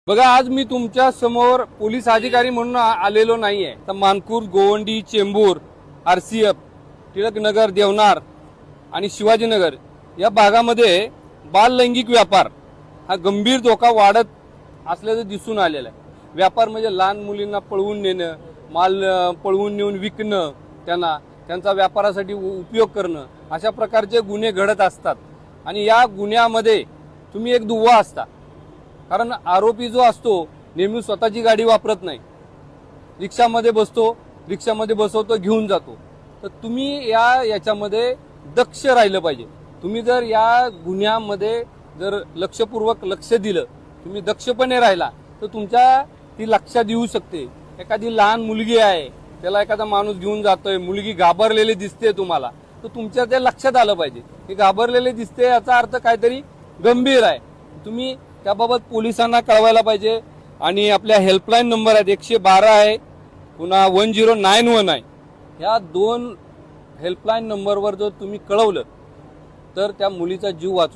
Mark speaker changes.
Speaker 1: बघा, आज मी तुमच्या समोर पोलीस अधिकारी म्हणून आलेलो नाहीये. तर मानपूर, गोवंडी, चेंबूर, RCF, टिळकनगर, देवनार आणि शिवाजीनगर या भागामध्ये बाल लैंगिक व्यापार हा गंभीर धोका वाढत असल्याचं दिसून आलेलं आहे. व्यापार म्हणजे लहान मुलींना पळवून नेणं, माल पळवून नेऊन विकणं, त्यांचा व्यापारासाठी उपयोग करणं, अशा प्रकारचे गुन्हे घडत असतात. आणि या गुन्ह्यामध्ये तुम्ही एक दुवा असता, कारण आरोपी जो असतो नेहमी स्वतःची गाडी वापरत नाही, रिक्षामध्ये बसतो, रिक्षामध्ये बसवतो, घेऊन जातो. तर तुम्ही याच्यामध्ये दक्ष राहिलं पाहिजे. तुम्ही जर या गुन्ह्यामध्ये जर लक्षपूर्वक लक्ष दिलं, तुम्ही दक्षपणे राहिला, तर तुमच्या ती लक्षात येऊ शकते. एखादी लहान मुलगी आहे, त्याला एखादा माणूस घेऊन जातोय, मुलगी घाबरलेली दिसते तुम्हाला, तर तुमच्या ते लक्षात आलं पाहिजे की घाबरलेले दिसते याचा अर्थ काहीतरी गंभीर आहे. तुम्ही त्याबाबत पोलिसांना कळवायला पाहिजे. आणि आपल्या हेल्पलाईन नंबर आहेत, 112 आहे, पुन्हा 1091 आहे. ह्या 2 हेल्पलाईन नंबरवर जर तुम्ही कळवलं तर त्या मुलीचा जीव वाचू